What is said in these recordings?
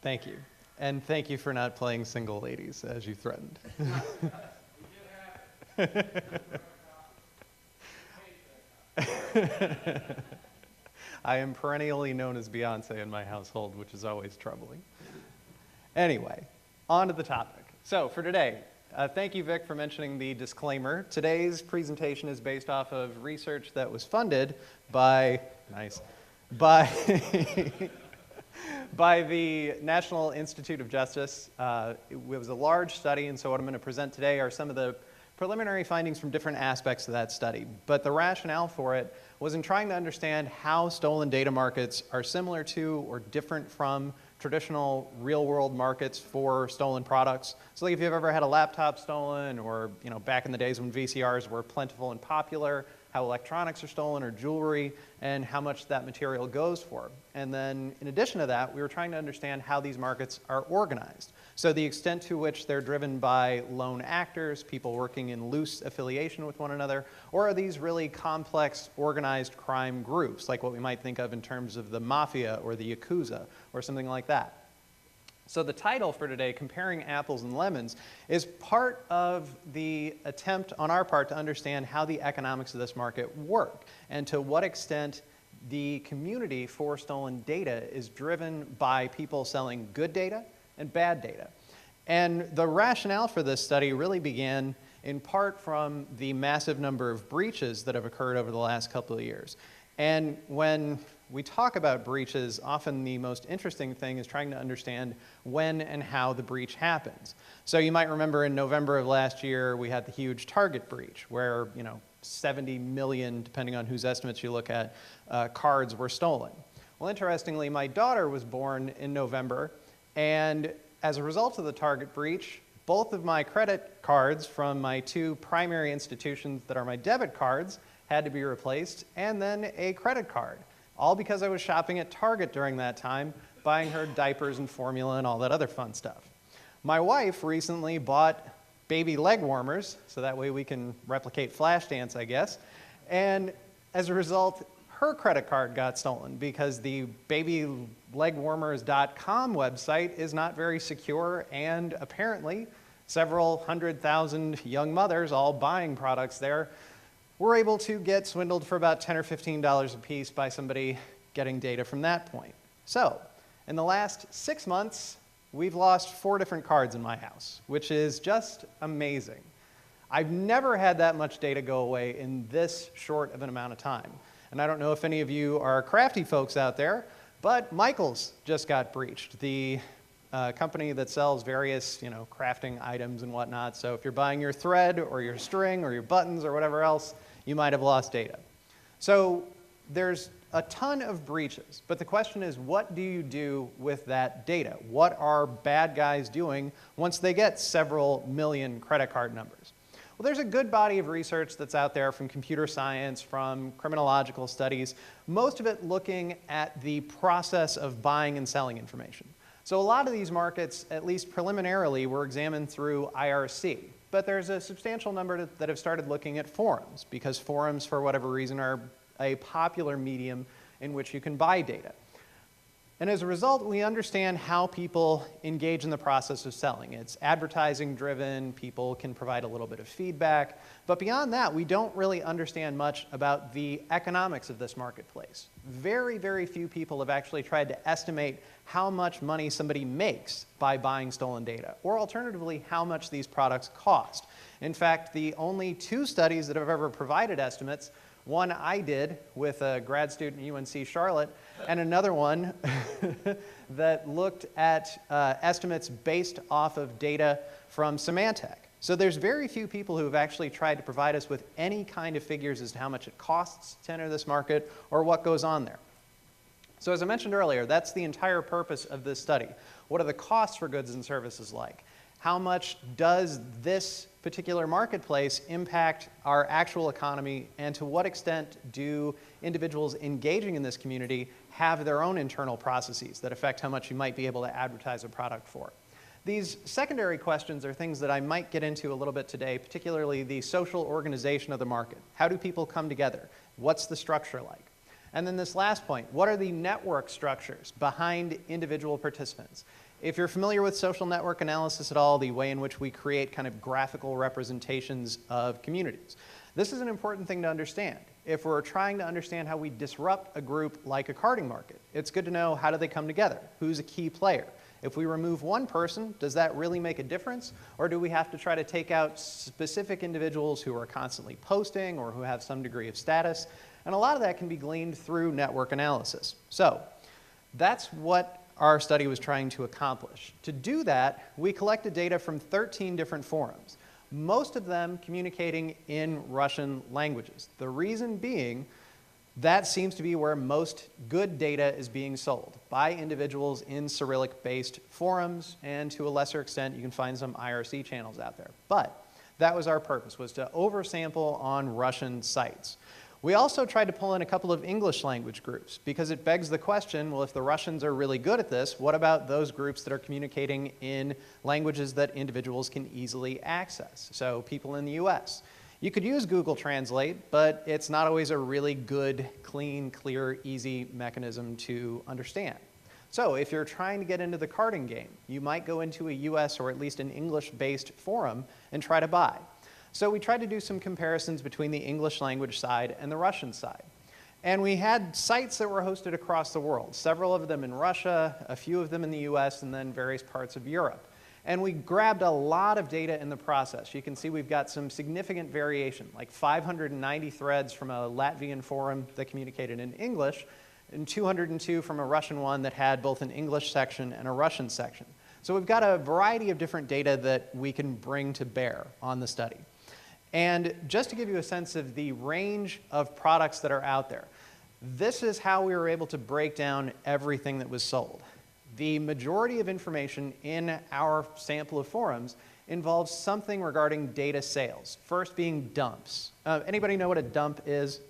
Thank you. And thank you for not playing single ladies, as you threatened. I am perennially known as Beyonce in my household, which is always troubling. Anyway, on to the topic. So for today, thank you, Vic, for mentioning the disclaimer. Today's presentation is based off of research that was funded by, by the National Institute of Justice. It was a large study, and so what I'm going to present today are some of the preliminary findings from different aspects of that study. But the rationale for it was in trying to understand how stolen data markets are similar to or different from traditional real-world markets for stolen products. So like if you've ever had a laptop stolen, or back in the days when VCRs were plentiful and popular, how electronics are stolen or jewelry, and how much that material goes for. And then in addition to that, we were trying to understand how these markets are organized. So the extent to which they're driven by lone actors, people working in loose affiliation with one another, or are these really complex organized crime groups, like what we might think of in terms of the mafia or the Yakuza or something like that. So the title for today, Comparing Apples and Lemons, is part of the attempt on our part to understand how the economics of this market work and to what extent the community for stolen data is driven by people selling good data and bad data. And the rationale for this study really began in part from the massive number of breaches that have occurred over the last couple of years. And when we talk about breaches, often the most interesting thing is trying to understand when and how the breach happens. So you might remember in November of last year, we had the huge Target breach where, 70 million, depending on whose estimates you look at, cards were stolen. Well, interestingly, my daughter was born in November, and as a result of the Target breach, both of my credit cards from my two primary institutions that are my debit cards had to be replaced, and then a credit card. All because I was shopping at Target during that time, buying her diapers and formula and all that other fun stuff. My wife recently bought baby leg warmers, so that way we can replicate Flashdance, I guess. And as a result, her credit card got stolen because the babylegwarmers.com website is not very secure, and apparently several 100,000 young mothers all buying products there were able to get swindled for about $10 or $15 a piece by somebody getting data from that point. So, in the last 6 months, we've lost 4 different cards in my house, which is just amazing. I've never had that much data go away in this short of an amount of time. And I don't know if any of you are crafty folks out there, but Michaels just got breached, the company that sells various, crafting items and whatnot. So if you're buying your thread or your string or your buttons or whatever else, you might have lost data. So there's a ton of breaches, but the question is, what do you do with that data? What are bad guys doing once they get several million credit card numbers? Well, there's a good body of research that's out there from computer science, from criminological studies, most of it looking at the process of buying and selling information. So a lot of these markets, at least preliminarily, were examined through IRC. But there's a substantial number that have started looking at forums, because forums, for whatever reason, are a popular medium in which you can buy data. And as a result, we understand how people engage in the process of selling. It's advertising driven, people can provide a little bit of feedback, but beyond that, we don't really understand much about the economics of this marketplace. Very, very few people have actually tried to estimate how much money somebody makes by buying stolen data, or alternatively, how much these products cost. In fact, the only 2 studies that have ever provided estimates, one I did with a grad student at UNC Charlotte, and another one that looked at estimates based off of data from Symantec. So there's very few people who have actually tried to provide us with any kind of figures as to how much it costs to enter this market or what goes on there. So as I mentioned earlier, that's the entire purpose of this study. What are the costs for goods and services like? How much does this particular marketplace impact our actual economy, and to what extent do individuals engaging in this community have their own internal processes that affect how much you might be able to advertise a product for? These secondary questions are things that I might get into a little bit today, particularly the social organization of the market. How do people come together? What's the structure like? And then this last point, what are the network structures behind individual participants? If you're familiar with social network analysis at all, the way in which we create kind of graphical representations of communities, this is an important thing to understand. If we're trying to understand how we disrupt a group like a carding market, it's good to know how do they come together, who's a key player. If we remove one person, does that really make a difference? Or do we have to try to take out specific individuals who are constantly posting or who have some degree of status? And a lot of that can be gleaned through network analysis. So that's what our study was trying to accomplish. To do that, we collected data from 13 different forums, most of them communicating in Russian languages. The reason being, that seems to be where most good data is being sold, by individuals in Cyrillic-based forums, and to a lesser extent, you can find some IRC channels out there. But that was our purpose, was to oversample on Russian sites. We also tried to pull in a couple of English language groups, because it begs the question, well, if the Russians are really good at this, what about those groups that are communicating in languages that individuals can easily access? So people in the US. You could use Google Translate, but it's not always a really good, clean, clear, easy mechanism to understand. So if you're trying to get into the carding game, you might go into a US or at least an English-based forum and try to buy. So we tried to do some comparisons between the English language side and the Russian side. And we had sites that were hosted across the world, several of them in Russia, a few of them in the US, and then various parts of Europe. And we grabbed a lot of data in the process. You can see we've got some significant variation, like 590 threads from a Latvian forum that communicated in English, and 202 from a Russian one that had both an English section and a Russian section. So we've got a variety of different data that we can bring to bear on the study. And just to give you a sense of the range of products that are out there, this is how we were able to break down everything that was sold. The majority of information in our sample of forums involves something regarding data sales, first being dumps. Anybody know what a dump is?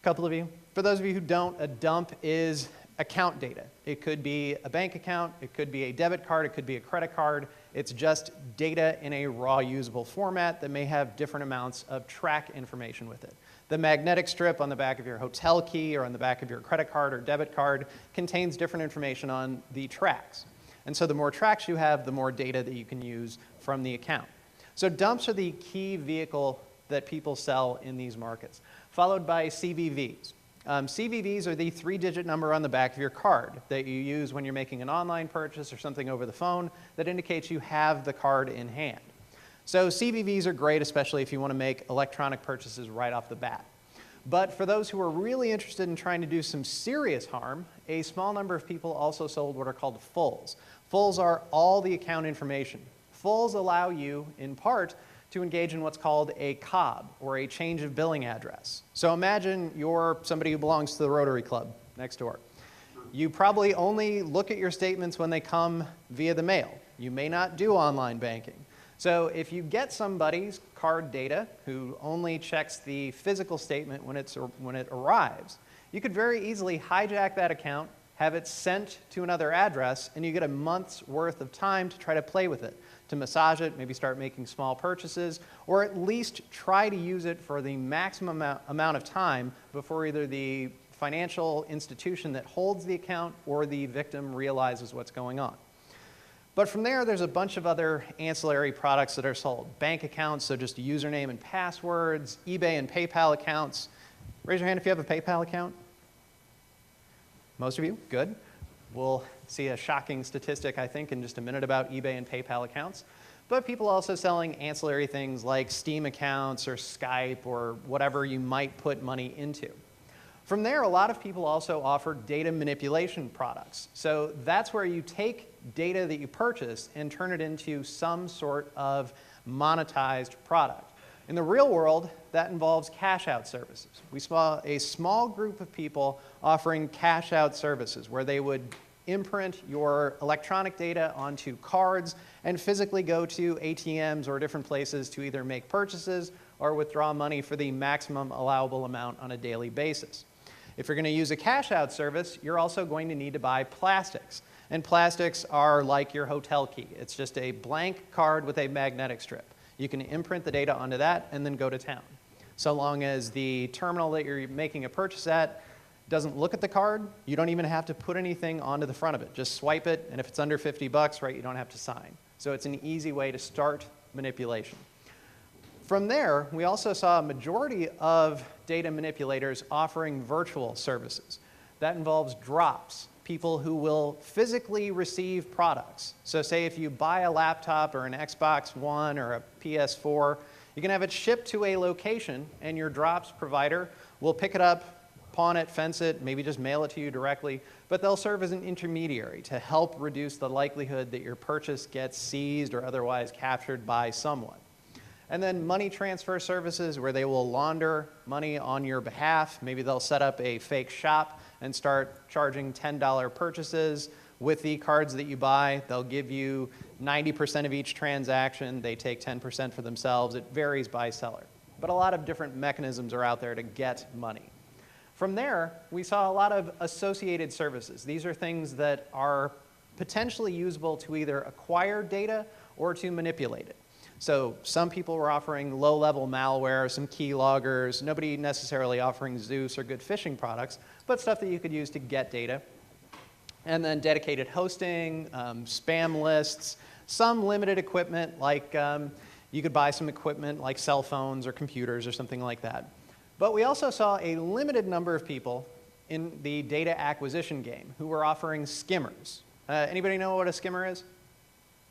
A couple of you? For those of you who don't, a dump is account data. It could be a bank account, it could be a debit card, it could be a credit card. It's just data in a raw usable format that may have different amounts of track information with it. The magnetic strip on the back of your hotel key or on the back of your credit card or debit card contains different information on the tracks. And so the more tracks you have, the more data that you can use from the account. So dumps are the key vehicle that people sell in these markets, followed by CVVs. CVVs are the 3-digit number on the back of your card that you use when you're making an online purchase or something over the phone that indicates you have the card in hand. So CVVs are great, especially if you want to make electronic purchases right off the bat. But for those who are really interested in trying to do some serious harm, a small number of people also sold what are called fulls. Fulls are all the account information. Fulls allow you, in part, to engage in what's called a COB, or a change of billing address. So imagine you're somebody who belongs to the Rotary Club next door. You probably only look at your statements when they come via the mail. You may not do online banking. So if you get somebody's card data who only checks the physical statement when it arrives, you could very easily hijack that account, have it sent to another address, and you get a month's worth of time to try to play with it, to massage it, maybe start making small purchases, or at least try to use it for the maximum amount of time before either the financial institution that holds the account or the victim realizes what's going on. But from there, there's a bunch of other ancillary products that are sold. Bank accounts, so just username and passwords, eBay and PayPal accounts. Raise your hand if you have a PayPal account. Most of you, good. We'll see a shocking statistic, I think, in just a minute about eBay and PayPal accounts. But people also selling ancillary things like Steam accounts or Skype or whatever you might put money into. From there, a lot of people also offer data manipulation products. So that's where you take data that you purchase and turn it into some sort of monetized product. In the real world, that involves cash-out services. We saw a small group of people offering cash-out services where they would imprint your electronic data onto cards and physically go to ATMs or different places to either make purchases or withdraw money for the maximum allowable amount on a daily basis. If you're going to use a cash-out service, you're also going to need to buy plastics. And plastics are like your hotel key. It's just a blank card with a magnetic strip. You can imprint the data onto that and then go to town. So long as the terminal that you're making a purchase at doesn't look at the card. You don't even have to put anything onto the front of it. Just swipe it, and if it's under 50 bucks, right, you don't have to sign. So it's an easy way to start manipulation. From there, we also saw a majority of data manipulators offering virtual services. That involves drops, people who will physically receive products. So say if you buy a laptop or an Xbox One or a PS4, you can have it shipped to a location, and your drops provider will pick it up, pawn it, fence it, maybe just mail it to you directly, but they'll serve as an intermediary to help reduce the likelihood that your purchase gets seized or otherwise captured by someone. And then money transfer services where they will launder money on your behalf. Maybe they'll set up a fake shop and start charging $10 purchases with the cards that you buy. They'll give you 90% of each transaction. They take 10% for themselves. It varies by seller. But a lot of different mechanisms are out there to get money. From there, we saw a lot of associated services. These are things that are potentially usable to either acquire data or to manipulate it. So some people were offering low-level malware, some keyloggers, nobody necessarily offering Zeus or good phishing products, but stuff that you could use to get data. And then dedicated hosting, spam lists, some limited equipment like you could buy some equipment like cell phones or computers or something like that. But we also saw a limited number of people in the data acquisition game who were offering skimmers. Anybody know what a skimmer is?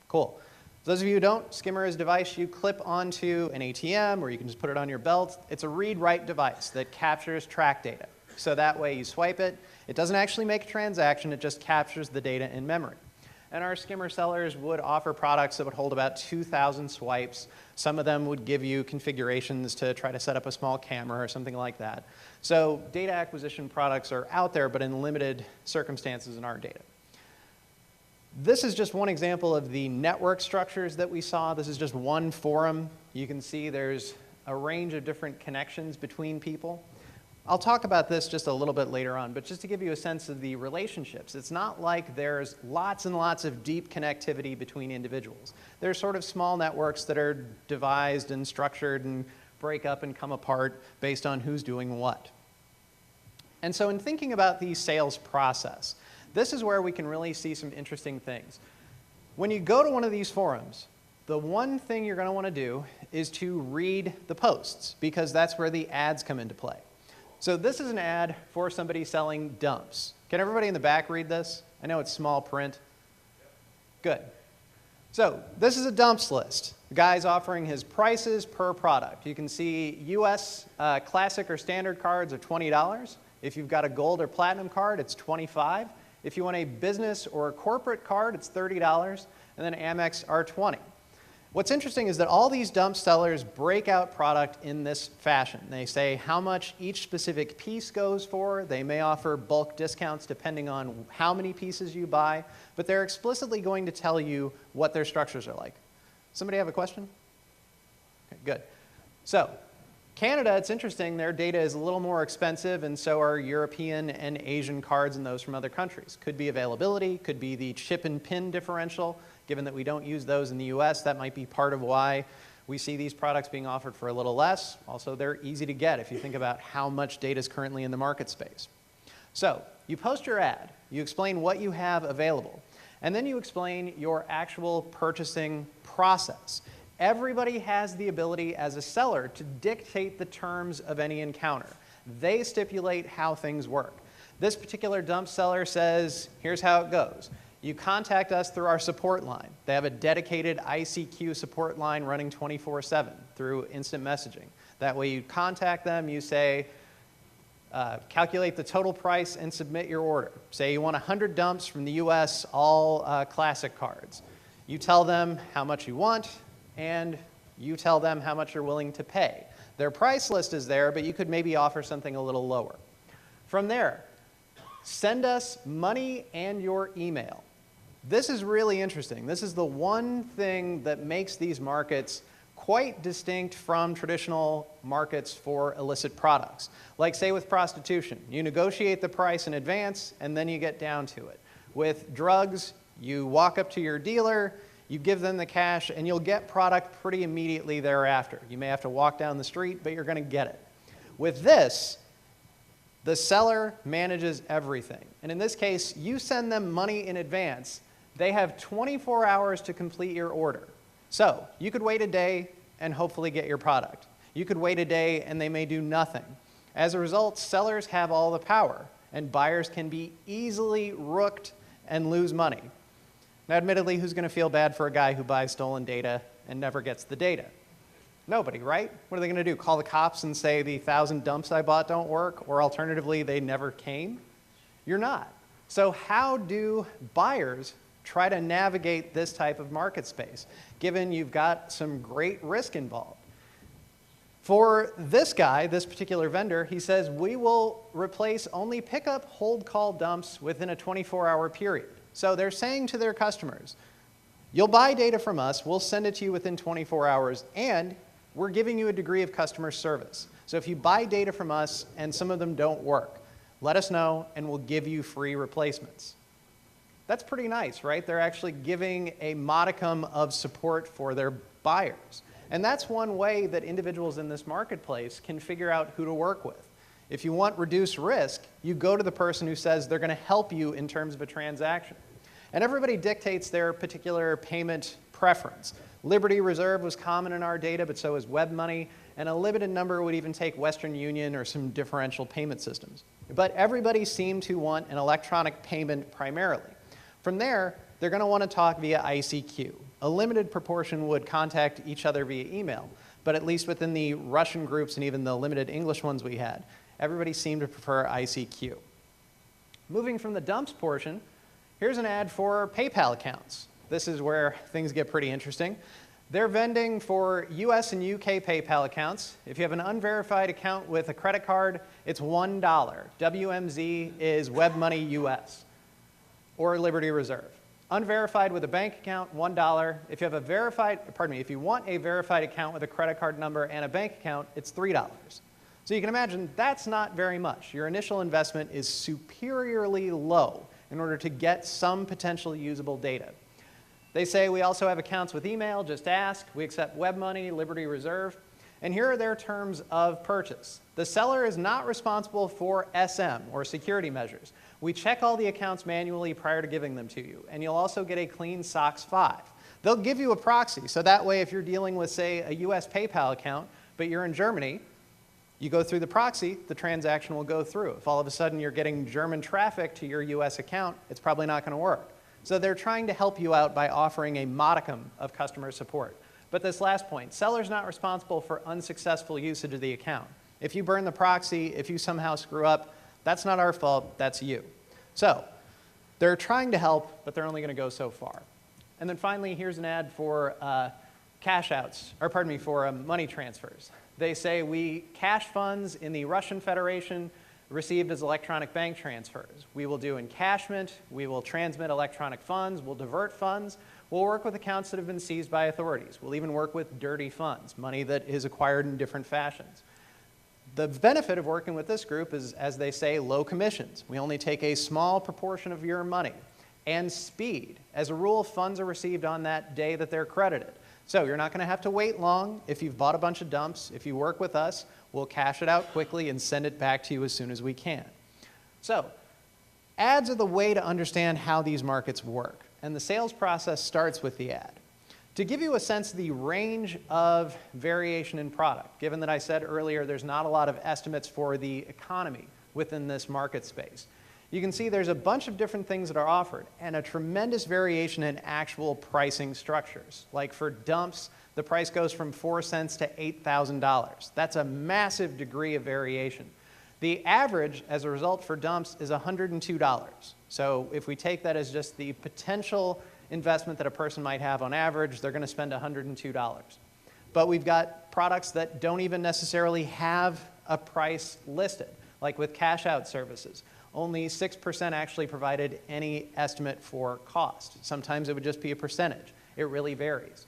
Cool. For those of you who don't, skimmer is a device you clip onto an ATM or you can just put it on your belt. It's a read-write device that captures track data. So that way you swipe it. It doesn't actually make a transaction. It just captures the data in memory. And our skimmer sellers would offer products that would hold about 2,000 swipes. Some of them would give you configurations to try to set up a small camera or something like that. So data acquisition products are out there, but in limited circumstances in our data. This is just one example of the network structures that we saw. This is just one forum. You can see there's a range of different connections between people. I'll talk about this just a little bit later on, but just to give you a sense of the relationships, it's not like there's lots and lots of deep connectivity between individuals. There's sort of small networks that are devised and structured and break up and come apart based on who's doing what. And so in thinking about the sales process, this is where we can really see some interesting things. When you go to one of these forums, the one thing you're going to want to do is to read the posts, because that's where the ads come into play. So this is an ad for somebody selling dumps. Can everybody in the back read this? I know it's small print. Good. So this is a dumps list. The guy's offering his prices per product. You can see US classic or standard cards are $20. If you've got a gold or platinum card, it's $25. If you want a business or a corporate card, it's $30. And then Amex are $20. What's interesting is that all these dump sellers break out product in this fashion. They say how much each specific piece goes for. They may offer bulk discounts depending on how many pieces you buy, but they're explicitly going to tell you what their structures are like. Somebody have a question? Okay, good. So Canada, it's interesting, their data is a little more expensive, and so are European and Asian cards and those from other countries. Could be availability, could be the chip and pin differential. Given that we don't use those in the US, that might be part of why we see these products being offered for a little less. Also, they're easy to get if you think about how much data is currently in the market space. So you post your ad, you explain what you have available, and then you explain your actual purchasing process. Everybody has the ability as a seller to dictate the terms of any encounter. They stipulate how things work. This particular dump seller says, here's how it goes. You contact us through our support line. They have a dedicated ICQ support line running 24/7 through instant messaging. That way you contact them, you say, calculate the total price and submit your order. Say you want 100 dumps from the US, all classic cards. You tell them how much you want, and you tell them how much you're willing to pay. Their price list is there, but you could maybe offer something a little lower. From there, send us money and your email. This is really interesting. This is the one thing that makes these markets quite distinct from traditional markets for illicit products. Like say with prostitution, you negotiate the price in advance and then you get down to it. With drugs, you walk up to your dealer, you give them the cash, and you'll get product pretty immediately thereafter. You may have to walk down the street, but you're going to get it. With this, The seller manages everything. And in this case, you send them money in advance. They have 24 hours to complete your order. So you could wait a day and hopefully get your product. You could wait a day and they may do nothing. As a result, sellers have all the power, and buyers can be easily rooked and lose money. Now, admittedly, who's going to feel bad for a guy who buys stolen data and never gets the data? Nobody, right? What are they going to do? Call the cops and say the 1,000 dumps I bought don't work, or alternatively, they never came? You're not. So how do buyers try to navigate this type of market space, given you've got some great risk involved? For this guy, this particular vendor, he says, we will replace only pickup hold call dumps within a 24-hour period. So they're saying to their customers, you'll buy data from us, we'll send it to you within 24 hours, and we're giving you a degree of customer service. So if you buy data from us and some of them don't work, let us know and we'll give you free replacements. That's pretty nice, right? They're actually giving a modicum of support for their buyers. And that's one way that individuals in this marketplace can figure out who to work with. If you want reduced risk, you go to the person who says they're going to help you in terms of a transaction. And everybody dictates their particular payment preference. Liberty Reserve was common in our data, but so is WebMoney, and a limited number would even take Western Union or some differential payment systems. But everybody seemed to want an electronic payment primarily. From there, they're going to want to talk via ICQ. A limited proportion would contact each other via email, but at least within the Russian groups and even the limited English ones we had, everybody seemed to prefer ICQ. Moving from the dumps portion, here's an ad for PayPal accounts. This is where things get pretty interesting. They're vending for US and UK PayPal accounts. If you have an unverified account with a credit card, it's $1. WMZ is WebMoney US or Liberty Reserve. Unverified with a bank account, $1. If you have a if you want a verified account with a credit card number and a bank account, it's $3. So you can imagine that's not very much. Your initial investment is superiorly low in order to get some potential usable data. They say we also have accounts with email, just ask. We accept WebMoney, Liberty Reserve. And here are their terms of purchase. The seller is not responsible for SM, or security measures. We check all the accounts manually prior to giving them to you, and you'll also get a clean SOX 5. They'll give you a proxy, so that way if you're dealing with, say, a US PayPal account, but you're in Germany, you go through the proxy, the transaction will go through. If all of a sudden you're getting German traffic to your US account, it's probably not going to work. So they're trying to help you out by offering a modicum of customer support. But this last point, seller's not responsible for unsuccessful usage of the account. If you burn the proxy, if you somehow screw up, that's not our fault, that's you. So they're trying to help, but they're only going to go so far. And then finally, here's an ad for for money transfers. They say we cash funds in the Russian Federation received as electronic bank transfers. We will do encashment, we will transmit electronic funds, we'll divert funds, we'll work with accounts that have been seized by authorities. We'll even work with dirty funds, money that is acquired in different fashions. The benefit of working with this group is, as they say, low commissions. We only take a small proportion of your money. And speed. As a rule, funds are received on that day that they're credited. So you're not going to have to wait long if you've bought a bunch of dumps. If you work with us, we'll cash it out quickly and send it back to you as soon as we can. So ads are the way to understand how these markets work. And the sales process starts with the ad. To give you a sense of the range of variation in product, given that I said earlier there's not a lot of estimates for the economy within this market space, you can see there's a bunch of different things that are offered and a tremendous variation in actual pricing structures. Like for dumps, the price goes from 4 cents to $8,000. That's a massive degree of variation. The average, as a result, for dumps is $102. So if we take that as just the potential investment that a person might have on average, they're going to spend $102. But we've got products that don't even necessarily have a price listed, like with cash out services. Only 6% actually provided any estimate for cost. Sometimes it would just be a percentage. It really varies.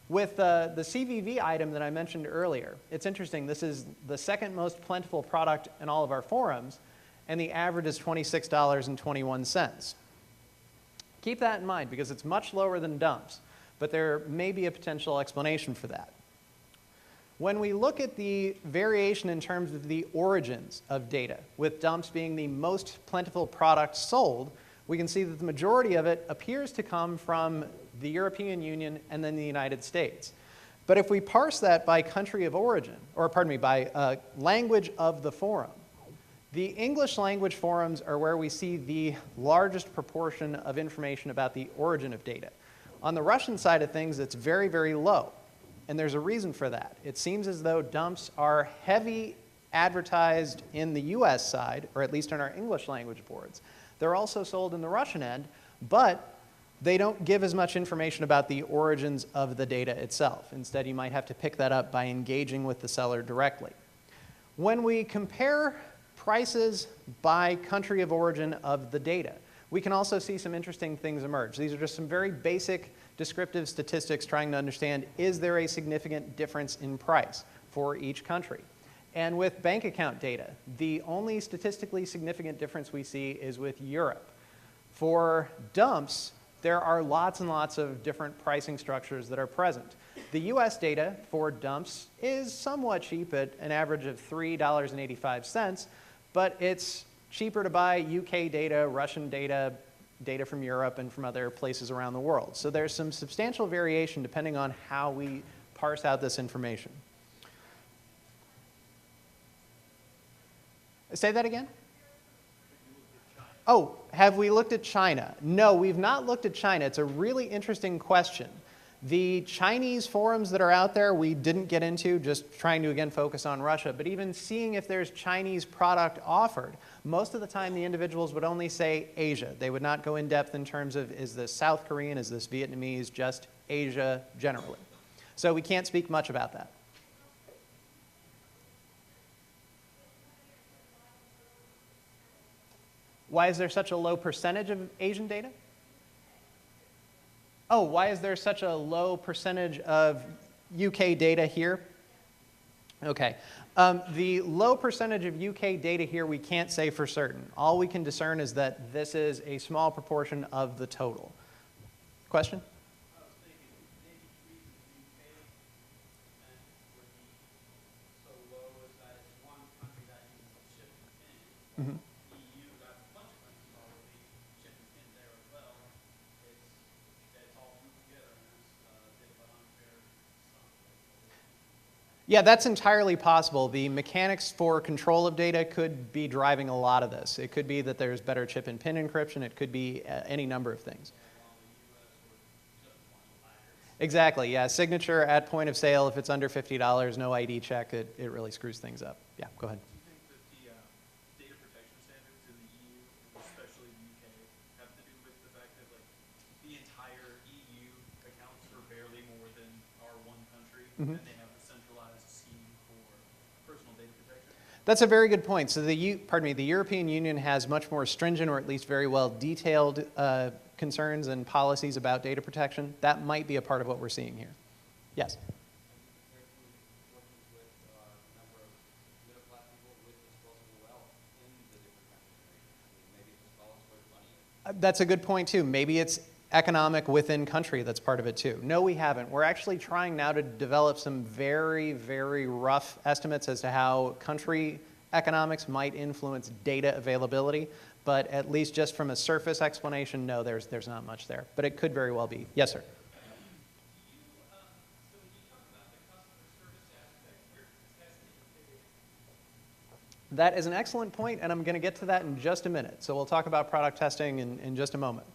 With the CVV item that I mentioned earlier, it's interesting. This is the second most plentiful product in all of our forums, and the average is $26.21. Keep that in mind because it's much lower than dumps, but there may be a potential explanation for that. When we look at the variation in terms of the origins of data, with dumps being the most plentiful product sold, we can see that the majority of it appears to come from the European Union and then the United States. But if we parse that by country of origin, or pardon me, by language of the forum, the English language forums are where we see the largest proportion of information about the origin of data. On the Russian side of things, it's very, very low. And there's a reason for that. It seems as though dumps are heavy advertised in the US side, or at least on our English language boards. They're also sold in the Russian end, but they don't give as much information about the origins of the data itself. Instead, you might have to pick that up by engaging with the seller directly. When we compare prices by country of origin of the data, we can also see some interesting things emerge. These are just some very basic descriptive statistics trying to understand, is there a significant difference in price for each country? And with bank account data, the only statistically significant difference we see is with Europe. For dumps, there are lots and lots of different pricing structures that are present. The US data for dumps is somewhat cheap at an average of $3.85, but it's cheaper to buy UK data, Russian data, data from Europe and from other places around the world. So there's some substantial variation depending on how we parse out this information. Say that again? Oh, have we looked at China? No, we've not looked at China. It's a really interesting question. The Chinese forums that are out there, we didn't get into, just trying to, again, focus on Russia. But even seeing if there's Chinese product offered, most of the time the individuals would only say Asia. They would not go in depth in terms of, is this South Korean, is this Vietnamese, just Asia generally. So we can't speak much about that. Why is there such a low percentage of Asian data? Oh, why is there such a low percentage of UK data here? Okay. The low percentage of UK data here we can't say for certain. All we can discern is that this is a small proportion of the total. Question? I was thinking maybe the reason the UK would be so low is that it's one country that uses shipping pin. EU got a bunch of countries already shipping pin there as well. It's all put together and it's a bit of an unfair sum. Yeah, that's entirely possible. The mechanics for control of data could be driving a lot of this. It could be that there's better chip and pin encryption. It could be any number of things. Exactly, yeah. Signature at point of sale, if it's under $50, no ID check, it really screws things up. Yeah, go ahead. Do you think that the data protection standards in the EU, especially the UK, have to do with the fact that like the entire EU accounts for barely more than our one country, and they have a centralized scheme for personal data protection? That's a very good point. So the European Union has much more stringent, or at least very well detailed concerns and policies about data protection. That might be a part of what we're seeing here. Yes? That's a good point too. Maybe it's economic within country that's part of it too. No, we haven't. We're actually trying now to develop some very, very rough estimates as to how country economics might influence data availability. But at least just from a surface explanation, no, there's not much there. But it could very well be. Yes, sir? That is an excellent point, and I'm going to get to that in just a minute. So we'll talk about product testing in just a moment.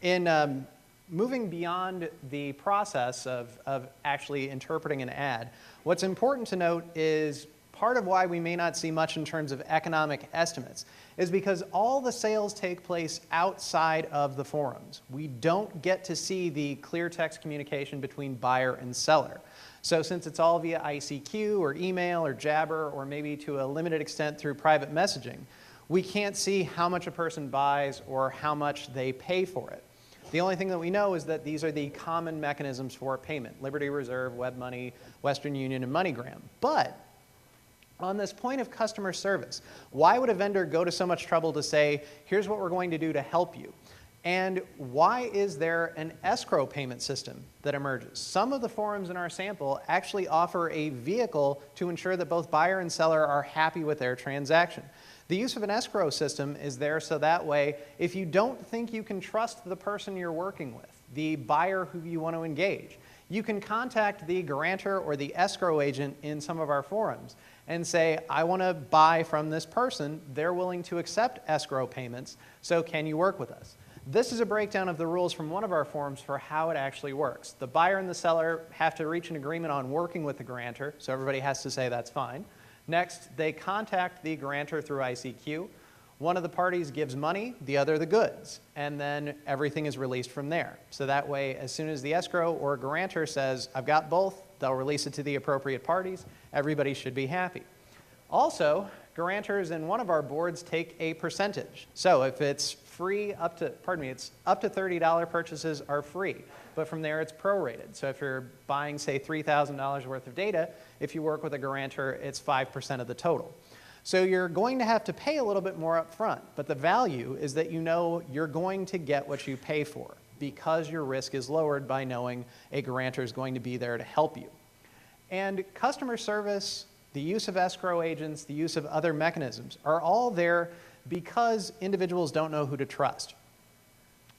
In moving beyond the process of actually interpreting an ad, what's important to note is part of why we may not see much in terms of economic estimates is because all the sales take place outside of the forums. We don't get to see the clear text communication between buyer and seller. So since it's all via ICQ or email or Jabber or maybe to a limited extent through private messaging, we can't see how much a person buys or how much they pay for it. The only thing that we know is that these are the common mechanisms for payment: Liberty Reserve, WebMoney, Western Union, and MoneyGram. But on this point of customer service, why would a vendor go to so much trouble to say, here's what we're going to do to help you? And why is there an escrow payment system that emerges? Some of the forums in our sample actually offer a vehicle to ensure that both buyer and seller are happy with their transaction. The use of an escrow system is there so that way, if you don't think you can trust the person you're working with, the buyer who you want to engage, you can contact the grantor or the escrow agent in some of our forums and say, I want to buy from this person. They're willing to accept escrow payments, so can you work with us? This is a breakdown of the rules from one of our forums for how it actually works. The buyer and the seller have to reach an agreement on working with the grantor, so everybody has to say that's fine. Next, they contact the grantor through ICQ. One of the parties gives money, the other the goods, and then everything is released from there. So that way, as soon as the escrow or grantor says, I've got both, they'll release it to the appropriate parties. Everybody should be happy. Also, grantors in one of our boards take a percentage. So if it's free up to, it's up to $30 purchases are free, but from there it's prorated. So if you're buying, say, $3,000 worth of data, if you work with a grantor, it's 5% of the total. So you're going to have to pay a little bit more up front, but the value is that you know you're going to get what you pay for because your risk is lowered by knowing a grantor is going to be there to help you. And customer service, the use of escrow agents, the use of other mechanisms are all there because individuals don't know who to trust.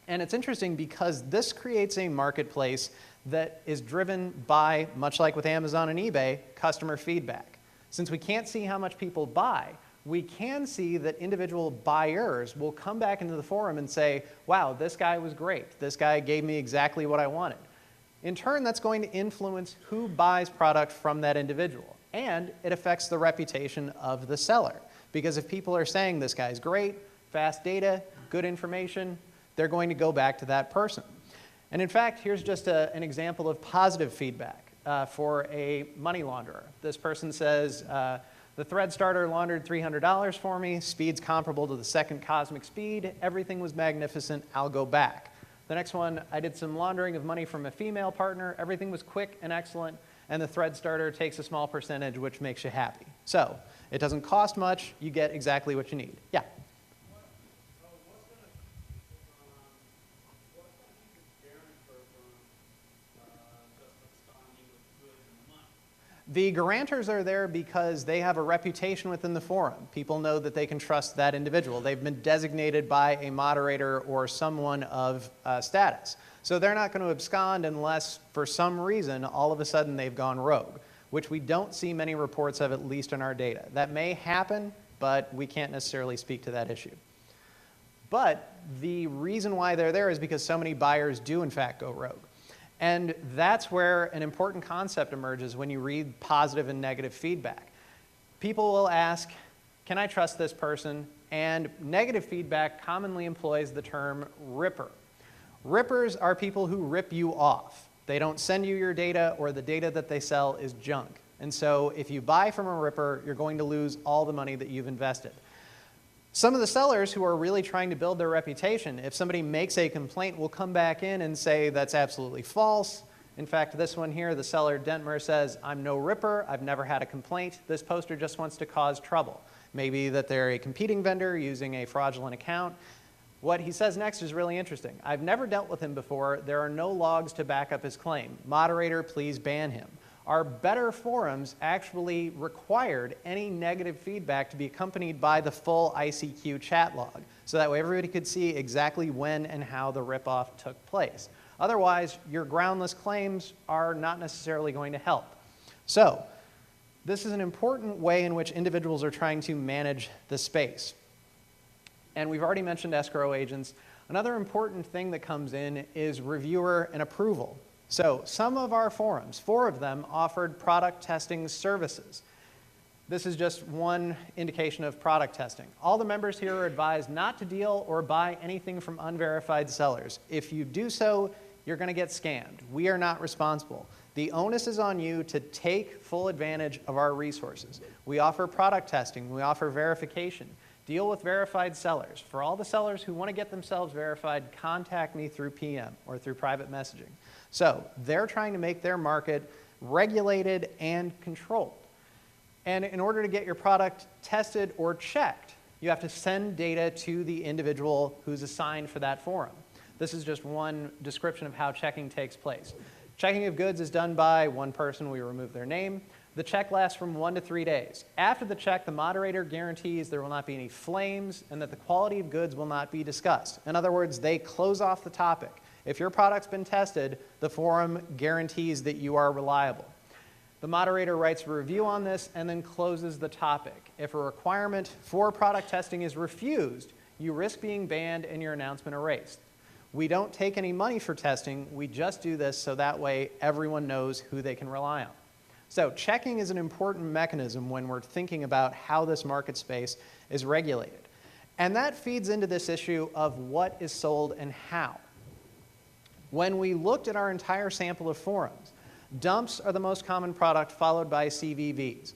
And it's interesting because this creates a marketplace that is driven by, much like with Amazon and eBay, customer feedback. Since we can't see how much people buy, we can see that individual buyers will come back into the forum and say, wow, this guy was great. This guy gave me exactly what I wanted. In turn, that's going to influence who buys product from that individual. And it affects the reputation of the seller. Because if people are saying this guy's great, fast data, good information, they're going to go back to that person. And in fact, here's just an example of positive feedback for a money launderer. This person says, the thread starter laundered $300 for me, speed's comparable to the second cosmic speed, everything was magnificent, I'll go back. The next one, I did some laundering of money from a female partner, everything was quick and excellent, and the thread starter takes a small percentage, which makes you happy. So, it doesn't cost much, you get exactly what you need. Yeah? The grantors are there because they have a reputation within the forum. People know that they can trust that individual. They've been designated by a moderator or someone of status. So they're not going to abscond unless, for some reason, all of a sudden they've gone rogue, which we don't see many reports of, at least in our data. That may happen, but we can't necessarily speak to that issue. But the reason why they're there is because so many buyers do, in fact, go rogue. And that's where an important concept emerges when you read positive and negative feedback. People will ask, can I trust this person? And negative feedback commonly employs the term ripper. Rippers are people who rip you off. They don't send you your data, or the data that they sell is junk. And so if you buy from a ripper, you're going to lose all the money that you've invested. Some of the sellers who are really trying to build their reputation, if somebody makes a complaint, will come back in and say that's absolutely false. In fact, this one here, the seller Dentmer says, I'm no ripper, I've never had a complaint. This poster just wants to cause trouble. Maybe that they're a competing vendor using a fraudulent account. What he says next is really interesting. I've never dealt with him before. There are no logs to back up his claim. Moderator, please ban him. Our better forums actually required any negative feedback to be accompanied by the full ICQ chat log, so that way everybody could see exactly when and how the ripoff took place. Otherwise, your groundless claims are not necessarily going to help. So, this is an important way in which individuals are trying to manage the space. And we've already mentioned escrow agents. Another important thing that comes in is reviewer and approval. So some of our forums, 4 of them, offered product testing services. This is just one indication of product testing. All the members here are advised not to deal or buy anything from unverified sellers. If you do so, you're going to get scammed. We are not responsible. The onus is on you to take full advantage of our resources. We offer product testing. We offer verification. Deal with verified sellers. For all the sellers who want to get themselves verified, contact me through PM or through private messaging. So they're trying to make their market regulated and controlled. And in order to get your product tested or checked, you have to send data to the individual who's assigned for that forum. This is just one description of how checking takes place. Checking of goods is done by one person. We remove their name. The check lasts from 1 to 3 days. After the check, the moderator guarantees there will not be any flames and that the quality of goods will not be discussed. In other words, they close off the topic. If your product's been tested, the forum guarantees that you are reliable. The moderator writes a review on this and then closes the topic. If a requirement for product testing is refused, you risk being banned and your announcement erased. We don't take any money for testing. We just do this so that way everyone knows who they can rely on. So checking is an important mechanism when we're thinking about how this market space is regulated. And that feeds into this issue of what is sold and how. When we looked at our entire sample of forums, dumps are the most common product, followed by CVVs.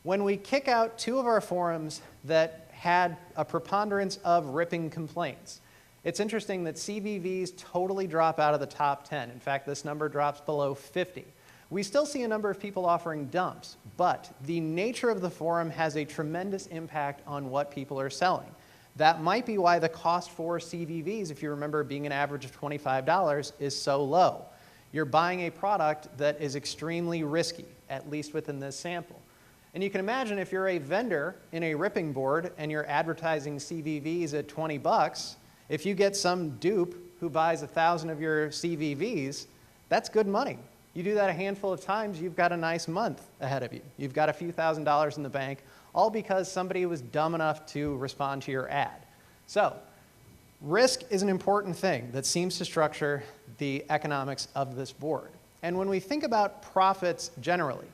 When we kick out 2 of our forums that had a preponderance of ripping complaints, it's interesting that CVVs totally drop out of the top 10. In fact, this number drops below 50. We still see a number of people offering dumps, but the nature of the forum has a tremendous impact on what people are selling. That might be why the cost for CVVs, if you remember being an average of $25, is so low. You're buying a product that is extremely risky, at least within this sample. And you can imagine if you're a vendor in a ripping board and you're advertising CVVs at 20 bucks, if you get some dupe who buys 1,000 of your CVVs, that's good money. You do that a handful of times, you've got a nice month ahead of you. You've got a few $1,000s in the bank, all because somebody was dumb enough to respond to your ad. So, risk is an important thing that seems to structure the economics of this board. And when we think about profits generally,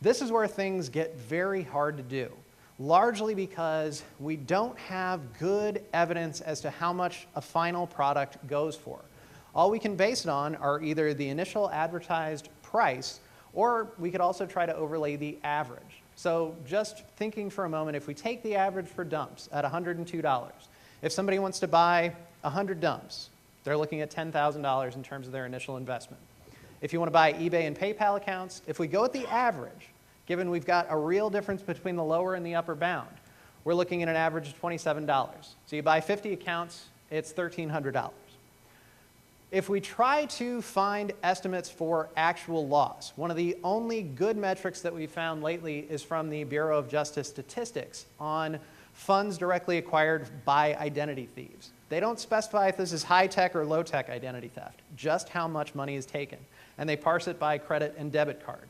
this is where things get very hard to do, largely because we don't have good evidence as to how much a final product goes for. All we can base it on are either the initial advertised price, or we could also try to overlay the average. So just thinking for a moment, if we take the average for dumps at $102, if somebody wants to buy 100 dumps, they're looking at $10,000 in terms of their initial investment. If you want to buy eBay and PayPal accounts, if we go at the average, given we've got a real difference between the lower and the upper bound, we're looking at an average of $27. So you buy 50 accounts, it's $1,300. If we try to find estimates for actual loss, one of the only good metrics that we've found lately is from the Bureau of Justice Statistics on funds directly acquired by identity thieves. They don't specify if this is high-tech or low-tech identity theft, just how much money is taken. And they parse it by credit and debit card.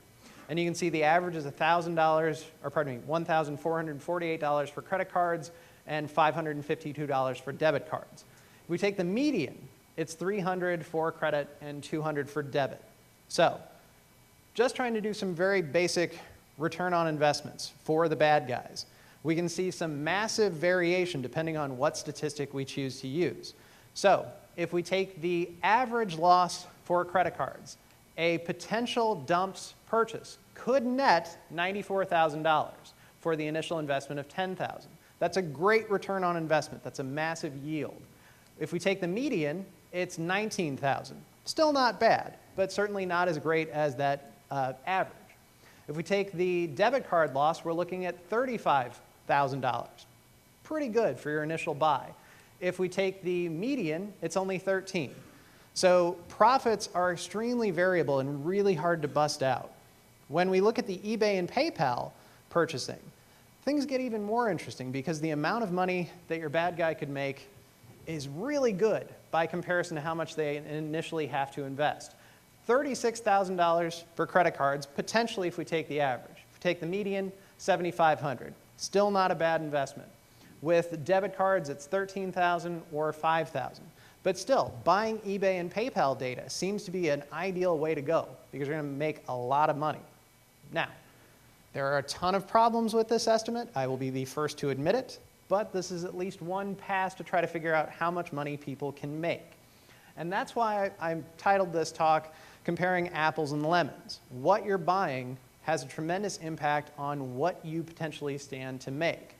And you can see the average is $1,448 for credit cards and $552 for debit cards. If we take the median, it's $300 for credit and $200 for debit. So, just trying to do some very basic return on investments for the bad guys. We can see some massive variation depending on what statistic we choose to use. So, if we take the average loss for credit cards, a potential dumps purchase could net $94,000 for the initial investment of $10,000. That's a great return on investment. That's a massive yield. If we take the median, it's $19,000. Still not bad, but certainly not as great as that average. If we take the debit card loss, we're looking at $35,000. Pretty good for your initial buy. If we take the median, it's only $13,000. So profits are extremely variable and really hard to bust out. When we look at the eBay and PayPal purchasing, things get even more interesting because the amount of money that your bad guy could make is really good by comparison to how much they initially have to invest. $36,000 for credit cards, potentially if we take the average. If we take the median, $7,500. Still not a bad investment. With debit cards, it's $13,000 or $5,000. But still, buying eBay and PayPal data seems to be an ideal way to go because you're going to make a lot of money. Now, there are a ton of problems with this estimate. I will be the first to admit it. But this is at least one pass to try to figure out how much money people can make. And that's why I titled this talk, Comparing Apples and Lemons. What you're buying has a tremendous impact on what you potentially stand to make.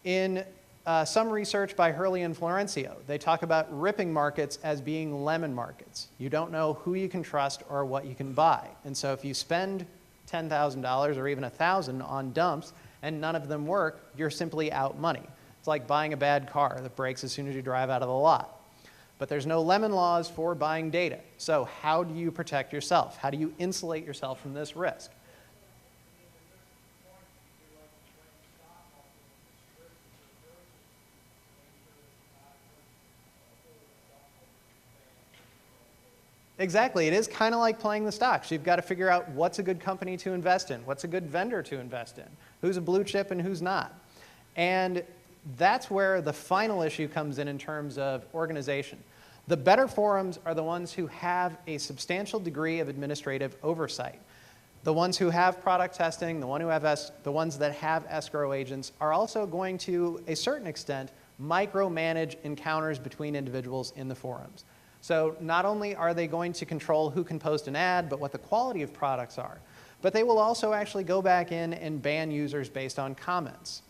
In some research by Herley and Florencio, they talk about ripping markets as being lemon markets. You don't know who you can trust or what you can buy. And so if you spend $10,000 or even $1,000 on dumps, and none of them work, you're simply out money. It's like buying a bad car that breaks as soon as you drive out of the lot. but there's no lemon laws for buying data. So how do you protect yourself? How do you insulate yourself from this risk? Exactly. It is kind of like playing the stocks. You've got to figure out what's a good company to invest in, what's a good vendor to invest in, who's a blue chip and who's not. And that's where the final issue comes in terms of organization. The better forums are the ones who have a substantial degree of administrative oversight. The ones who have product testing, the ones that have escrow agents are also going to, a certain extent, micromanage encounters between individuals in the forums. So not only are they going to control who can post an ad, but what the quality of products are, but they will also actually go back in and ban users based on comments.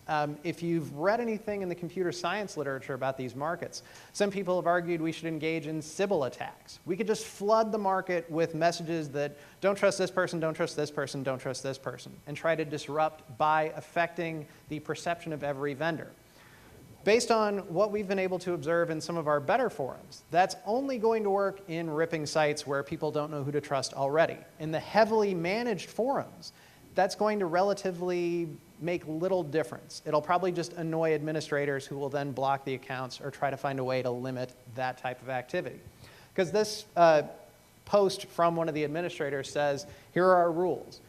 If you've read anything in the computer science literature about these markets, some people have argued we should engage in Sybil attacks. We could just flood the market with messages that don't trust this person, don't trust this person, don't trust this person, and try to disrupt by affecting the perception of every vendor. Based on what we've been able to observe in some of our better forums, that's only going to work in ripping sites where people don't know who to trust already. In the heavily managed forums, that's going to relatively make little difference. It'll probably just annoy administrators who will then block the accounts or try to find a way to limit that type of activity. Because this post from one of the administrators says, here are our rules.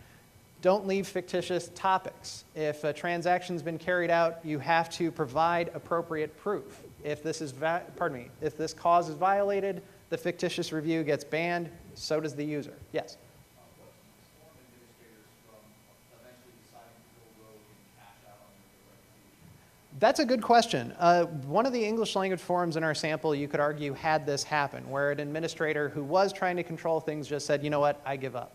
Don't leave fictitious topics. If a transaction's been carried out, you have to provide appropriate proof. If this if this cause is violated, the fictitious review gets banned, so does the user. Yes? What keeps forum administrators from eventually deciding to go rogue and cash out on their reputation? That's a good question. One of the English language forums in our sample, you could argue, had this happen, where an administrator who was trying to control things just said, you know what, I give up.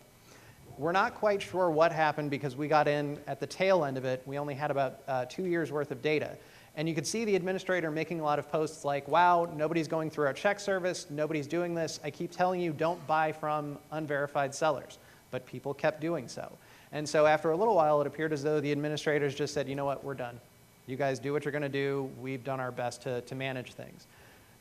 We're not quite sure what happened because we got in at the tail end of it. We only had about 2 years worth of data. And you could see the administrator making a lot of posts like, wow, nobody's going through our check service, nobody's doing this. I keep telling you, don't buy from unverified sellers. But people kept doing so. And so after a little while, it appeared as though the administrators just said, you know what, we're done. You guys do what you're going to do. We've done our best to manage things.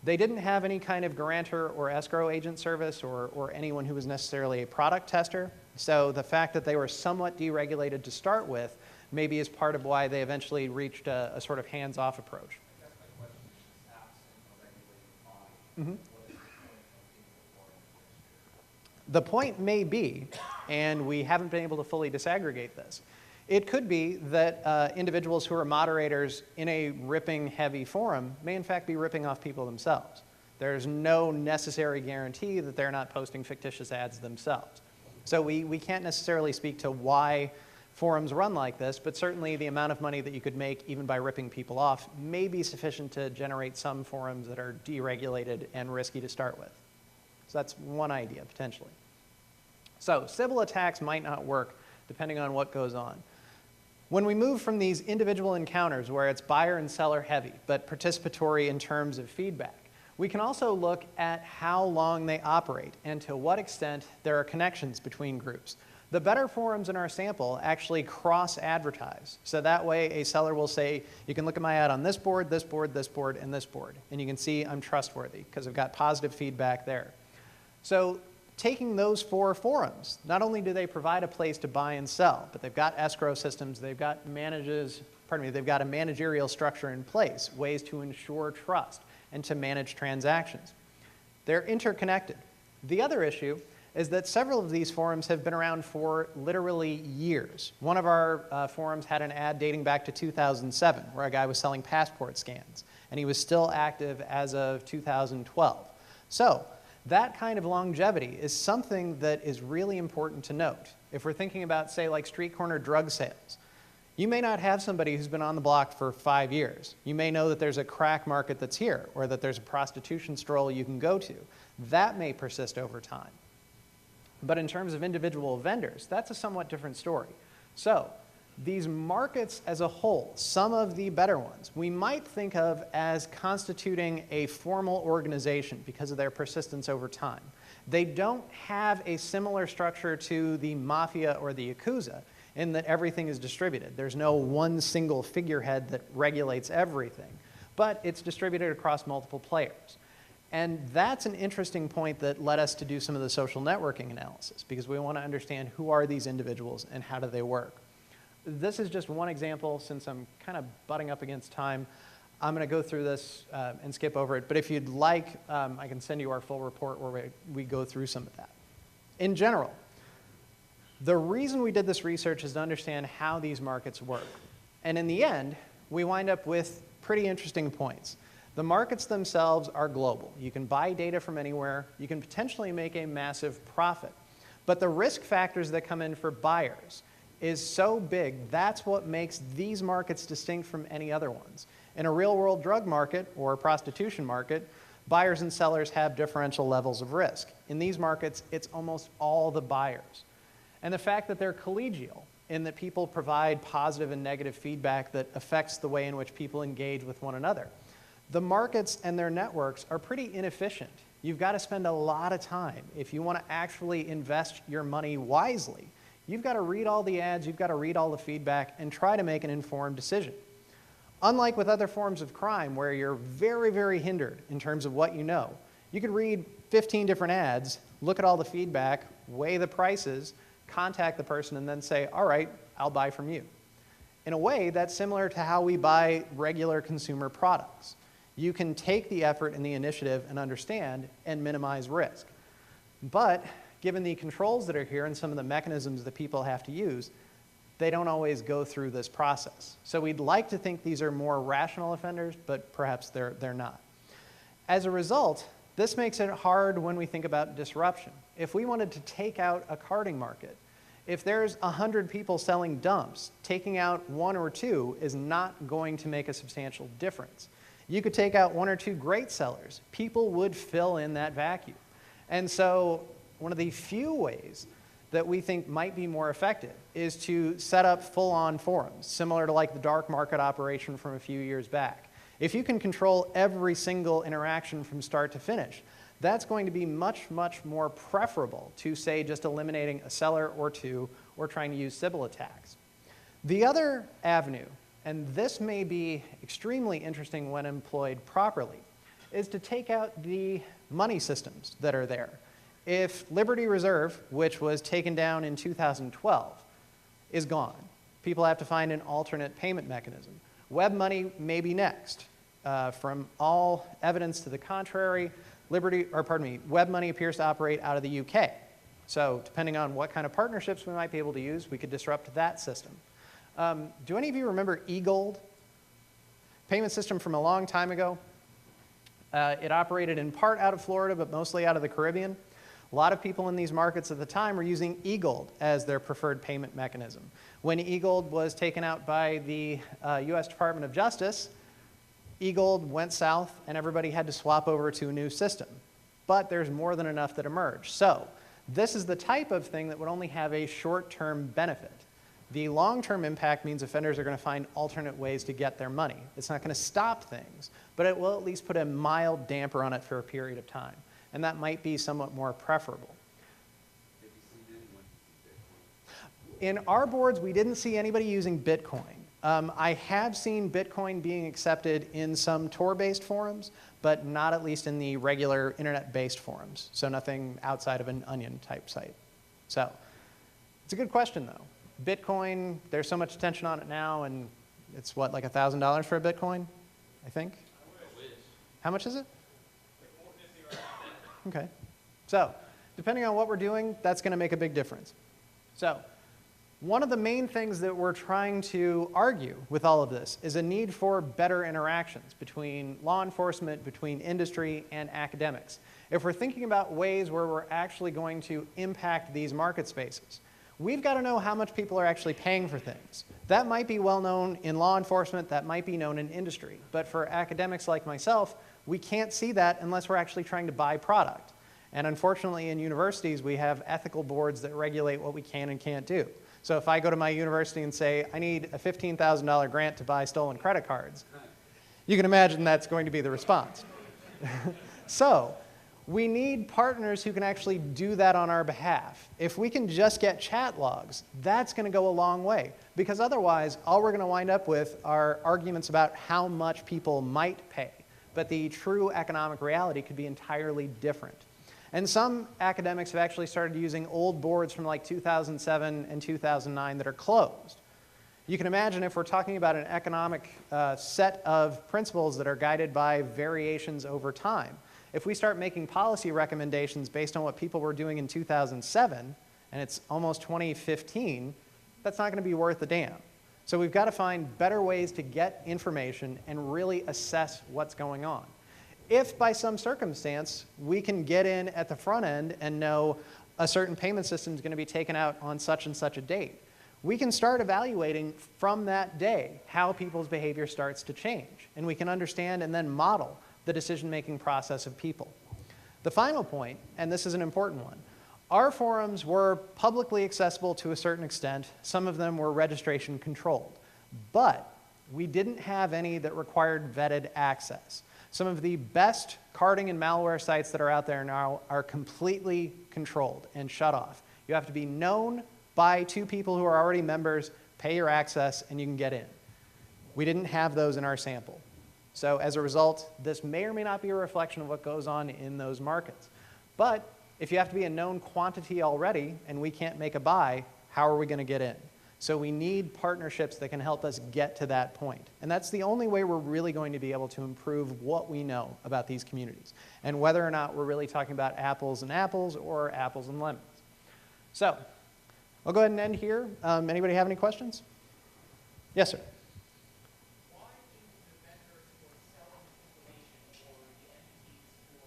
They didn't have any kind of guarantor or escrow agent service or anyone who was necessarily a product tester. So the fact that they were somewhat deregulated to start with maybe is part of why they eventually reached a sort of hands-off approach. I guess my question is absent a regulated body. What is the point of being a forum administrator? The point may be, and we haven't been able to fully disaggregate this, it could be that individuals who are moderators in a ripping heavy forum may in fact be ripping off people themselves. There's no necessary guarantee that they're not posting fictitious ads themselves. So we can't necessarily speak to why forums run like this, but certainly the amount of money that you could make even by ripping people off may be sufficient to generate some forums that are deregulated and risky to start with. So that's one idea, potentially. So Sybil attacks might not work depending on what goes on. When we move from these individual encounters where it's buyer and seller heavy, but participatory in terms of feedback, we can also look at how long they operate and to what extent there are connections between groups. The better forums in our sample actually cross-advertise. So that way a seller will say, you can look at my ad on this board, this board, this board, and this board. And you can see I'm trustworthy because I've got positive feedback there. So taking those 4 forums, not only do they provide a place to buy and sell, but they've got escrow systems, they've got they've got a managerial structure in place, ways to ensure trust and to manage transactions. They're interconnected. The other issue is that several of these forums have been around for literally years. One of our forums had an ad dating back to 2007 where a guy was selling passport scans, and he was still active as of 2012. So that kind of longevity is something that is really important to note. If we're thinking about, say, like street corner drug sales, you may not have somebody who's been on the block for 5 years. You may know that there's a crack market that's here, or that there's a prostitution stroll you can go to. That may persist over time. But in terms of individual vendors, that's a somewhat different story. So these markets as a whole, some of the better ones, we might think of as constituting a formal organization because of their persistence over time. They don't have a similar structure to the mafia or the yakuza in that everything is distributed. There's no one single figurehead that regulates everything, but it's distributed across multiple players. And that's an interesting point that led us to do some of the social networking analysis, because we want to understand who are these individuals and how do they work. This is just one example. Since I'm kind of butting up against time, I'm going to go through this and skip over it. But if you'd like, I can send you our full report where we go through some of that. In general, the reason we did this research is to understand how these markets work. And in the end, we wind up with pretty interesting points. The markets themselves are global. You can buy data from anywhere. You can potentially make a massive profit. But the risk factors that come in for buyers is so big, that's what makes these markets distinct from any other ones. In a real-world drug market or prostitution market, buyers and sellers have differential levels of risk. In these markets, it's almost all the buyers. And the fact that they're collegial, in that people provide positive and negative feedback that affects the way in which people engage with one another. The markets and their networks are pretty inefficient. You've got to spend a lot of time. If you want to actually invest your money wisely, you've got to read all the ads, you've got to read all the feedback, and try to make an informed decision. Unlike with other forms of crime where you're very, very hindered in terms of what you know, you could read 15 different ads, look at all the feedback, weigh the prices, contact the person, and then say, all right, I'll buy from you. In a way, that's similar to how we buy regular consumer products. You can take the effort and the initiative and understand and minimize risk. But given the controls that are here and some of the mechanisms that people have to use, they don't always go through this process. So we'd like to think these are more rational offenders, but perhaps they're not. As a result, this makes it hard when we think about disruption. If we wanted to take out a carding market, if there's 100 people selling dumps, taking out 1 or 2 is not going to make a substantial difference. You could take out 1 or 2 great sellers. People would fill in that vacuum. And so one of the few ways that we think might be more effective is to set up full-on forums, similar to like the dark market operation from a few years back. If you can control every single interaction from start to finish, that's going to be much, much more preferable to, say, just eliminating a seller or 2 or trying to use Sybil attacks. The other avenue, and this may be extremely interesting when employed properly, is to take out the money systems that are there. If Liberty Reserve, which was taken down in 2012, is gone, people have to find an alternate payment mechanism. Web money may be next. From all evidence to the contrary, web money appears to operate out of the UK. So depending on what kind of partnerships we might be able to use, we could disrupt that system. Do any of you remember eGold? Payment system from a long time ago. It operated in part out of Florida, but mostly out of the Caribbean. A lot of people in these markets at the time were using eGold as their preferred payment mechanism. When eGold was taken out by the US Department of Justice, eGold went south and everybody had to swap over to a new system. But there's more than enough that emerged. So this is the type of thing that would only have a short-term benefit. The long-term impact means offenders are going to find alternate ways to get their money. It's not going to stop things, but it will at least put a mild damper on it for a period of time. And that might be somewhat more preferable. Have you seen anyone use Bitcoin? In our boards, we didn't see anybody using Bitcoin. I have seen Bitcoin being accepted in some Tor-based forums, but not at least in the regular internet-based forums. So nothing outside of an Onion type site. So it's a good question, though. Bitcoin, there's so much attention on it now, and it's what, like $1,000 for a Bitcoin, I think? I wish. How much is it? Like 450 right now. Okay. So depending on what we're doing, that's going to make a big difference. So one of the main things that we're trying to argue with all of this is a need for better interactions between law enforcement, between industry, and academics. If we're thinking about ways where we're actually going to impact these market spaces, we've got to know how much people are actually paying for things. That might be well known in law enforcement, that might be known in industry. But for academics like myself, we can't see that unless we're actually trying to buy product. And unfortunately, in universities, we have ethical boards that regulate what we can and can't do. So if I go to my university and say, I need a $15,000 grant to buy stolen credit cards, you can imagine that's going to be the response. So we need partners who can actually do that on our behalf. If we can just get chat logs, that's going to go a long way. Because otherwise, all we're going to wind up with are arguments about how much people might pay. but the true economic reality could be entirely different. And some academics have actually started using old boards from like 2007 and 2009 that are closed. You can imagine if we're talking about an economic set of principles that are guided by variations over time. If we start making policy recommendations based on what people were doing in 2007, and it's almost 2015, that's not going to be worth a damn. So we've got to find better ways to get information and really assess what's going on. If by some circumstance we can get in at the front end and know a certain payment system is going to be taken out on such and such a date, we can start evaluating from that day how people's behavior starts to change. And we can understand and then model the decision-making process of people. The final point, and this is an important one, our forums were publicly accessible to a certain extent. Some of them were registration controlled. But we didn't have any that required vetted access. Some of the best carding and malware sites that are out there now are completely controlled and shut off. You have to be known by two people who are already members, pay your access, and you can get in. We didn't have those in our sample. So as a result, this may or may not be a reflection of what goes on in those markets. But if you have to be a known quantity already and we can't make a buy, how are we going to get in? So we need partnerships that can help us get to that point. And that's the only way we're really going to be able to improve what we know about these communities and whether or not we're really talking about apples and apples or apples and lemons. So I'll go ahead and end here. Anybody have any questions? Yes, sir. Why do the vendors who are selling information or the entities for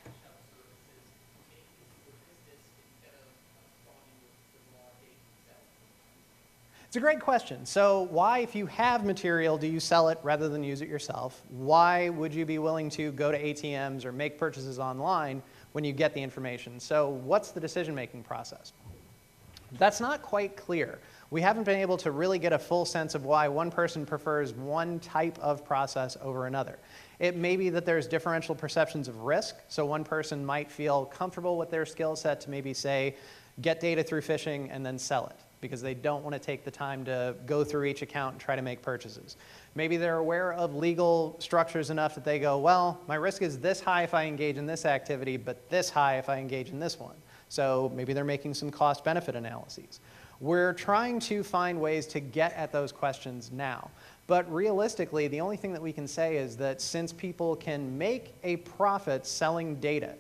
cash out services make this the business instead of responding with raw data themselves? It's a great question. So why, if you have material, do you sell it rather than use it yourself? Why would you be willing to go to ATMs or make purchases online when you get the information? So what's the decision-making process? That's not quite clear. We haven't been able to really get a full sense of why one person prefers one type of process over another. It may be that there's differential perceptions of risk, so one person might feel comfortable with their skill set to maybe say, get data through phishing and then sell it, because they don't want to take the time to go through each account and try to make purchases. Maybe they're aware of legal structures enough that they go, well, my risk is this high if I engage in this activity, but this high if I engage in this one. So maybe they're making some cost-benefit analyses. We're trying to find ways to get at those questions now. But realistically, the only thing that we can say is that since people can make a profit selling data,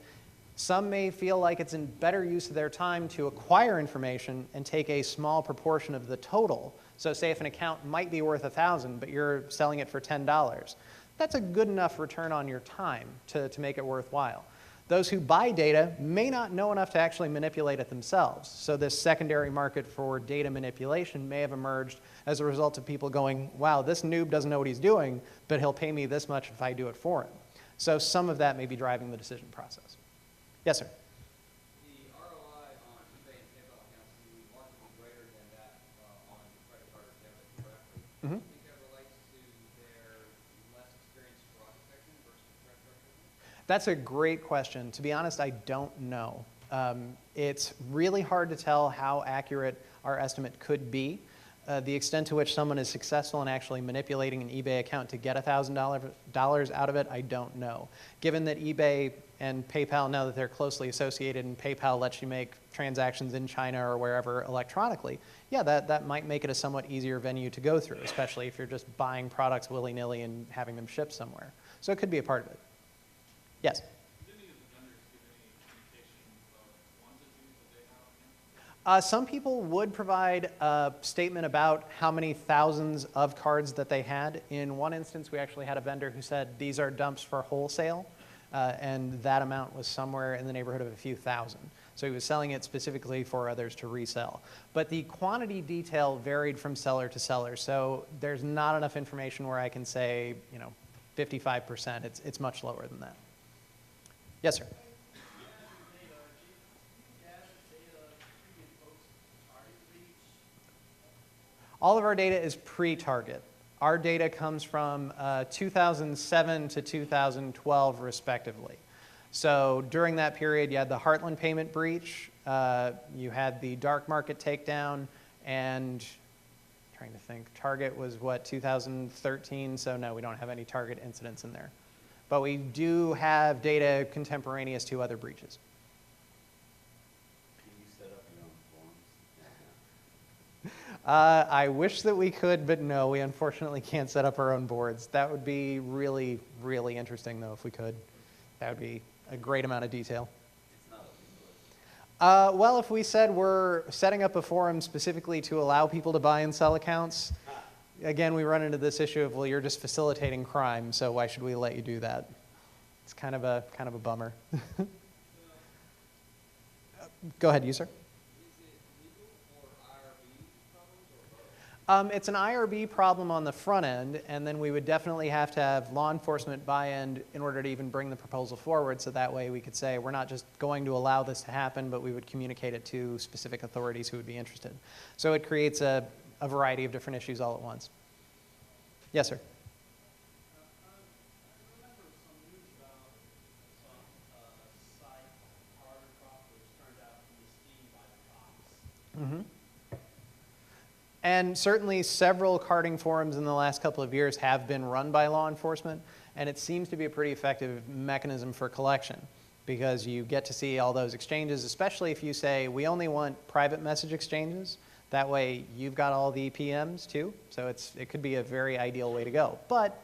some may feel like it's in better use of their time to acquire information and take a small proportion of the total. So say if an account might be worth $1,000, but you're selling it for $10, that's a good enough return on your time to make it worthwhile. Those who buy data may not know enough to actually manipulate it themselves. So this secondary market for data manipulation may have emerged as a result of people going, wow, this noob doesn't know what he's doing, but he'll pay me this much if I do it for him. So some of that may be driving the decision process. Yes, sir. The ROI on eBay and PayPal accounts can be markedly greater than that on credit card or debit, correctly. Mm-hmm. Do you think that relates to their less experienced fraud detection versus credit card business? That's a great question. To be honest, I don't know. It's really hard to tell how accurate our estimate could be. The extent to which someone is successful in actually manipulating an eBay account to get $1,000 out of it, I don't know. Given that eBay and PayPal, now that they're closely associated and PayPal lets you make transactions in China or wherever electronically, yeah, that might make it a somewhat easier venue to go through, especially if you're just buying products willy-nilly and having them shipped somewhere. So it could be a part of it. Yes? Did any of the vendors give any indication of quantities that they have on hand? Some people would provide a statement about how many thousands of cards that they had. In one instance, we actually had a vendor who said, these are dumps for wholesale, and that amount was somewhere in the neighborhood of a few thousand. So he was selling it specifically for others to resell. But the quantity detail varied from seller to seller, so there's not enough information where I can say, 55%. It's much lower than that. Yes, sir. All of our data is pre-Target. Our data comes from 2007 to 2012, respectively. So during that period, you had the Heartland payment breach, you had the dark market takedown, and trying to think, Target was what, 2013? So no, we don't have any Target incidents in there. but we do have data contemporaneous to other breaches. Can you set up your own forms? I wish that we could, but no, we unfortunately can't set up our own boards. That would be really, really interesting, though, if we could. That would be a great amount of detail. It's not illegal. Well, if we said we're setting up a forum specifically to allow people to buy and sell accounts, again, we run into this issue of, well, you're just facilitating crime, so why should we let you do that? It's kind of a bummer. Go ahead, you, sir. It's an IRB problem on the front end, and then we would definitely have to have law enforcement buy-in in order to even bring the proposal forward, so that way we could say we're not just going to allow this to happen, but we would communicate it to specific authorities who would be interested. So it creates a variety of different issues all at once. Yes, sir. I remember some news about some site called Target, which turned out to be esteemed by the cops. Mm-hmm. And certainly several carding forums in the last couple of years have been run by law enforcement, and it seems to be a pretty effective mechanism for collection because you get to see all those exchanges, especially if you say, we only want private message exchanges. That way you've got all the PMs too, so it could be a very ideal way to go. But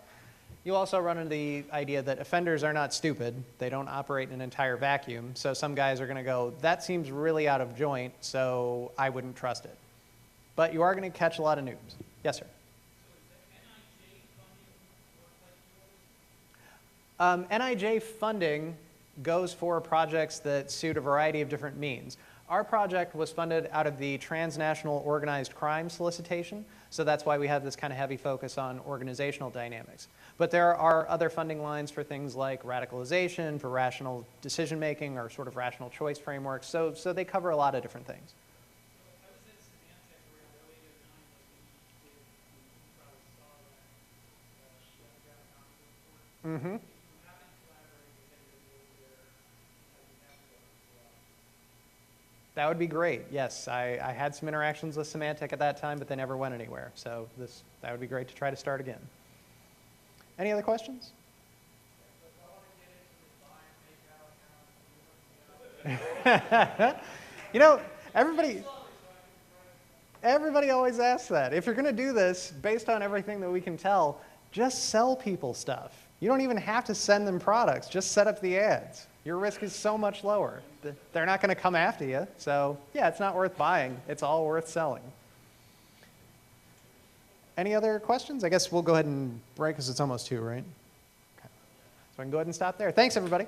you also run into the idea that offenders are not stupid. They don't operate in an entire vacuum, so some guys are going to go, that seems really out of joint, so I wouldn't trust it. But you are going to catch a lot of noobs. Yes, sir. NIJ funding goes for projects that suit a variety of different means. Our project was funded out of the transnational organized crime solicitation, so that's why we have this kind of heavy focus on organizational dynamics. But there are other funding lines for things like radicalization, for rational decision making, or sort of rational choice frameworks, so they cover a lot of different things. Mm-hmm. That would be great. Yes, I had some interactions with Symantec at that time, but they never went anywhere. So that would be great to try to start again. Any other questions? You know, everybody always asks that. If you're going to do this, based on everything that we can tell, just sell people stuff. You don't even have to send them products. Just set up the ads. Your risk is so much lower. They're not going to come after you. So yeah, it's not worth buying. It's all worth selling. Any other questions? I guess we'll go ahead and break because it's almost 2, right? Okay. So I can go ahead and stop there. Thanks, everybody.